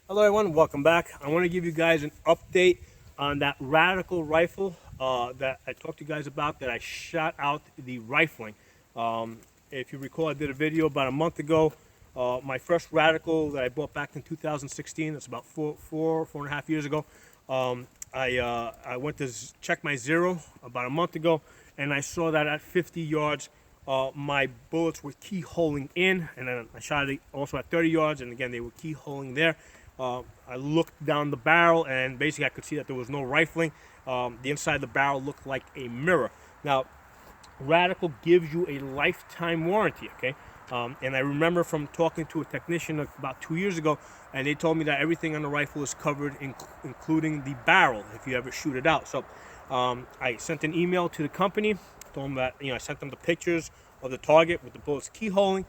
Hello everyone, welcome back. I want to give you guys an update on that radical rifle that I talked to you guys about that I shot out the rifling. If you recall, I did a video about a month ago. My first radical that I bought back in 2016, that's about four and a half years ago. I went to check my zero about a month ago, and I saw that at 50 yards, my bullets were keyholing in, and then I shot it also at 30 yards, and again, they were keyholing there. I looked down the barrel, and basically I could see that there was no rifling. The inside of the barrel looked like a mirror. Now, Radical gives you a lifetime warranty, okay? And I remember from talking to a technician about 2 years ago, and they told me that everything on the rifle is covered, including the barrel, if you ever shoot it out. So I sent an email to the company, told them that, I sent them the pictures of the target with the bullets keyholing.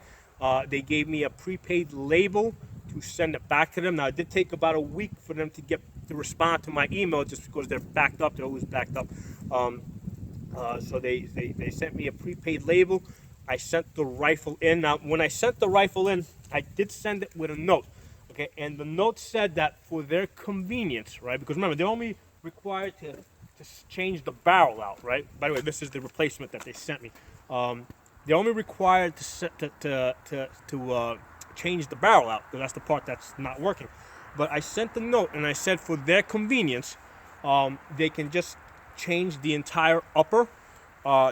They gave me a prepaid label to send it back to them. Now, it did take about a week for them to respond to my email, just because they're backed up. They're always backed up. So they sent me a prepaid label. I sent the rifle in. Now, when I sent the rifle in, I did send it with a note, okay? And the note said that for their convenience, right? Because remember, they're only required to change the barrel out, right? By the way, this is the replacement that they sent me. They're only required to change the barrel out, because that's the part that's not working. But I sent the note, and I said for their convenience, they can just change the entire upper.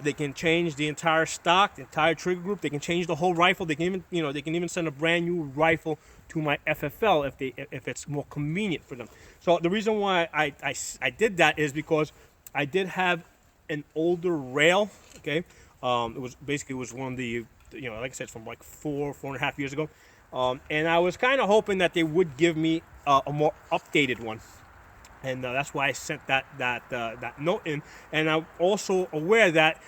They can change the entire stock, the entire trigger group. They can change the whole rifle. They can even, they can even send a brand new rifle to my FFL if it's more convenient for them. So the reason why I did that is because I did have an older rail. Okay, it was one of the, like I said, from like four and a half years ago, and I was kind of hoping that they would give me a more updated one. And that's why I sent that note in. And I'm also aware that,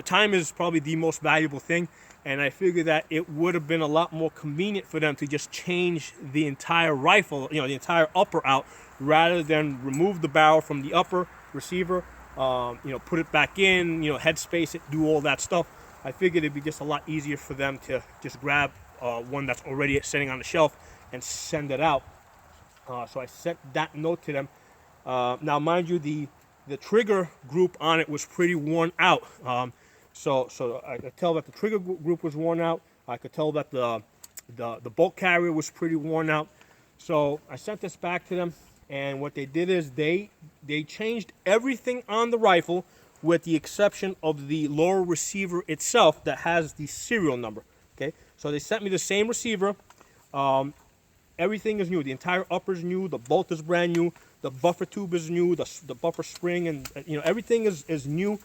time is probably the most valuable thing. And I figured that it would have been a lot more convenient for them to just change the entire rifle, the entire upper out, rather than remove the barrel from the upper receiver, put it back in, headspace it, do all that stuff. I figured it'd be just a lot easier for them to just grab one that's already sitting on the shelf and send it out. So I sent that note to them. Now, mind you, the trigger group on it was pretty worn out. So I could tell that the trigger group was worn out. I could tell that the bolt carrier was pretty worn out. So I sent this back to them, and what they did is they changed everything on the rifle, with the exception of the lower receiver itself that has the serial number. Okay, so they sent me the same receiver. Everything is new. The entire upper is new. The bolt is brand new. The buffer tube is new. The buffer spring, and everything is new.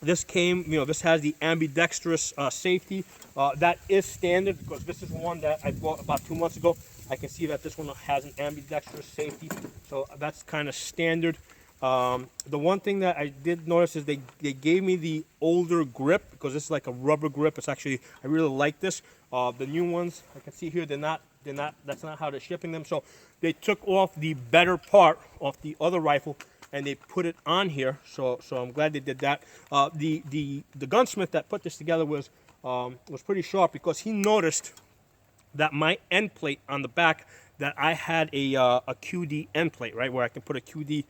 This this has the ambidextrous safety. That is standard, because this is one that I bought about 2 months ago. I can see that this one has an ambidextrous safety, so that's kind of standard. The one thing that I did notice is they gave me the older grip, because this is like a rubber grip. It's actually, I really like this. The new ones, I can see here, that's not how they're shipping them. So they took off the better part of the other rifle and they put it on here. So I'm glad they did that. The gunsmith that put this together was pretty sharp, because he noticed that my end plate on the back, that I had a QD end plate, right, where I can put a QD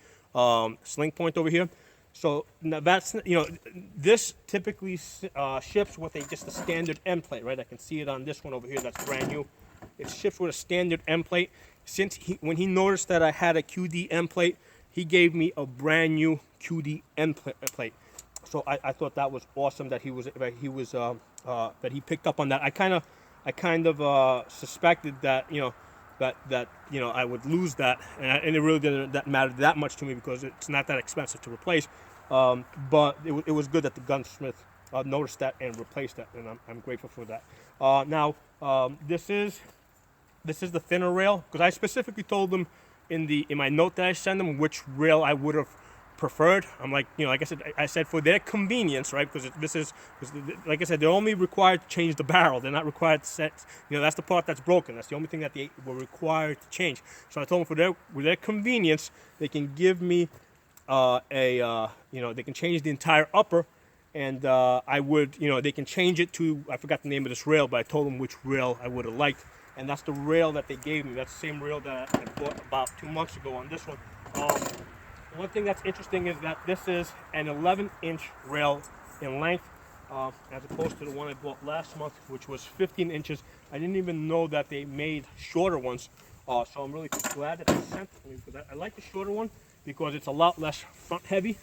sling point over here. So now that's, this typically ships with just a standard end plate, right? I can see it on this one over here that's brand new. It ships with a standard end plate. When he noticed that I had a QD end plate, he gave me a brand new QD end plate. So I thought that was awesome that he picked up on that. I kind of suspected that I would lose that, and it really didn't matter that much to me, because it's not that expensive to replace. But it was good that the gunsmith noticed that and replaced that, and I'm grateful for that. Now, this is the thinner rail, because I specifically told them in my note that I sent them which rail I would have preferred. I'm like, like I said, for their convenience, right? Because like I said, they're only required to change the barrel. They're not required to set, that's the part that's broken. That's the only thing that they were required to change. So I told them for their convenience, they can give me they can change the entire upper, and I would, they can change it to, I forgot the name of this rail, but I told them which rail I would have liked, and that's the rail that they gave me. That's the same rail that I bought about 2 months ago on this one. One thing that's interesting is that this is an 11-inch rail in length, as opposed to the one I bought last month, which was 15 inches. I didn't even know that they made shorter ones, so I'm really glad that they sent me, because I like the shorter one because it's a lot less front heavy.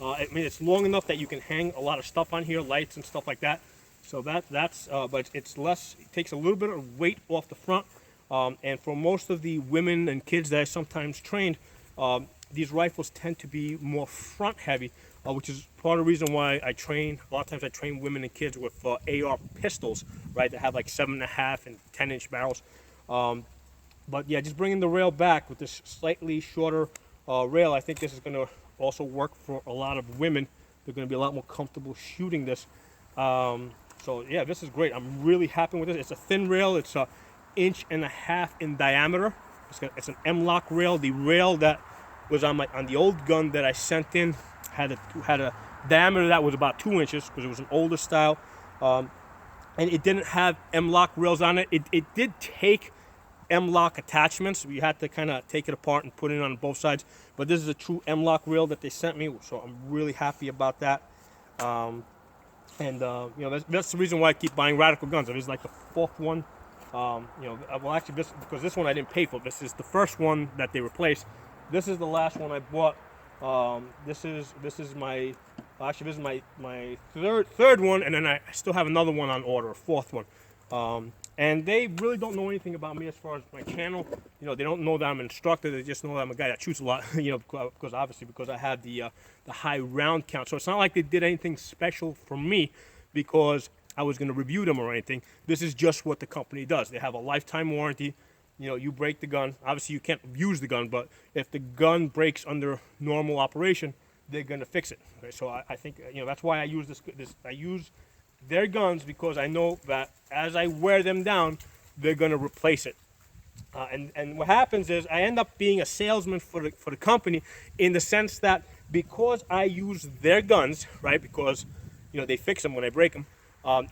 I mean, it's long enough that you can hang a lot of stuff on here, lights and stuff like that. So but it's less, it takes a little bit of weight off the front. And for most of the women and kids that I sometimes trained, these rifles tend to be more front heavy, which is part of the reason why a lot of times I train women and kids with AR pistols, right, that have like 7.5 and 10-inch barrels. But yeah, just bringing the rail back with this slightly shorter rail, I think this is going to also work for a lot of women. They're going to be a lot more comfortable shooting this. So yeah, this is great. I'm really happy with this. It's a thin rail. It's 1.5 inches in diameter. It's an M-lock rail. The rail that was on the old gun that I sent in had a diameter that was about 2 inches, because it was an older style, and it didn't have M-lock rails on it. It did take M-lock attachments. We had to kind of take it apart and put it on both sides, but this is a true M-lock rail that they sent me, so I'm really happy about that. That's the reason why I keep buying Radical guns. It is like the fourth one. Well, actually, because this one I didn't pay for. This is the first one that they replaced. This is the last one I bought. This is my third one, and then I still have another one on order, a fourth one. And they really don't know anything about me as far as my channel. They don't know that I'm an instructor. They just know that I'm a guy that shoots a lot. Because I have the high round count. So it's not like they did anything special for me because I was going to review them or anything. This is just what the company does. They have a lifetime warranty. You break the gun. Obviously, you can't use the gun, but if the gun breaks under normal operation, they're going to fix it. Okay? So I think that's why I use this. I use their guns because I know that as I wear them down, they're going to replace it. And what happens is I end up being a salesman for the company, in the sense that because I use their guns, right? Because they fix them when I break them.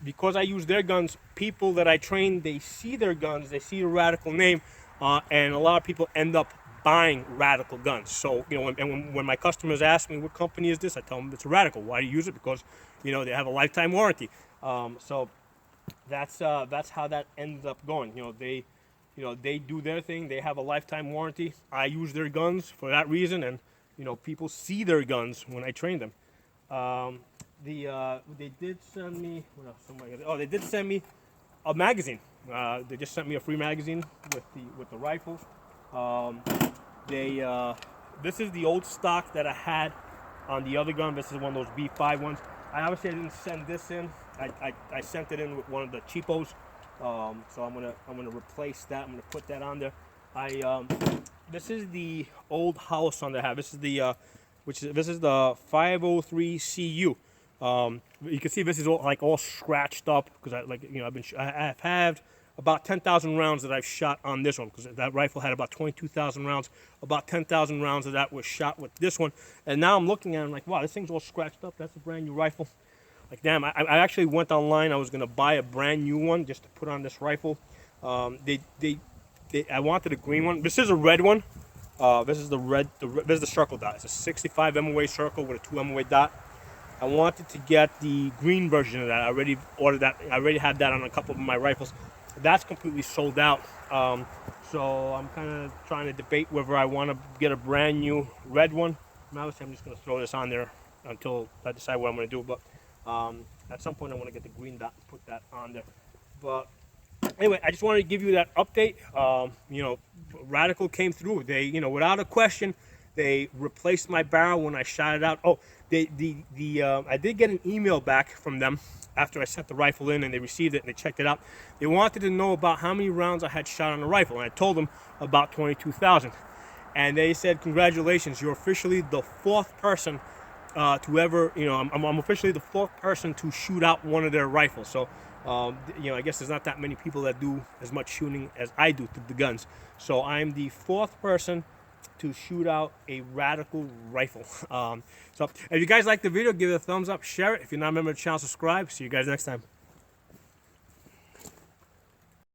Because I use their guns, people that I train, they see their guns, they see the Radical name, and a lot of people end up buying Radical guns. So, when my customers ask me, what company is this? I tell them it's a Radical. Why do you use it? Because, they have a lifetime warranty. So that's how that ends up going. They do their thing. They have a lifetime warranty. I use their guns for that reason, and, people see their guns when I train them. They did send me, they did send me a magazine. They just sent me a free magazine with the rifle. This is the old stock that I had on the other gun. This is one of those B5 ones. I didn't send this in. I sent it in with one of the cheapos. So I'm gonna replace that. I'm gonna put that on there. This is the old house on the have. This is the this is the 503 CU. You can see this is all scratched up because I've had about 10,000 rounds that I've shot on this one, because that rifle had about 22,000 rounds. About 10,000 rounds of that was shot with this one, and now I'm looking at it, I'm like, wow, this thing's all scratched up. That's a brand new rifle. Like, damn, I actually went online. I was gonna buy a brand new one just to put on this rifle. I wanted a green one. This is a red one. This is the red. This is the circle dot. It's a 65 MOA circle with a 2 MOA dot. I wanted to get the green version of that. I already ordered that. I already had that on a couple of my rifles. That's completely sold out. So I'm kind of trying to debate whether I want to get a brand new red one. Obviously, I'm just going to throw this on there until I decide what I'm going to do. But at some point, I want to get the green dot and put that on there. But anyway, I just wanted to give you that update. Radical came through. They, without a question, they replaced my barrel when I shot it out. Oh, I did get an email back from them after I sent the rifle in, and they received it and they checked it out. They wanted to know about how many rounds I had shot on the rifle, and I told them about 22,000. And they said, congratulations, you're officially the fourth person to ever, I'm officially the fourth person to shoot out one of their rifles. So, I guess there's not that many people that do as much shooting as I do to the guns. So I'm the fourth person to shoot out a radical rifle. So if you guys like the video, give it a thumbs up, share it. If you're not a member of the channel, subscribe. See you guys next time.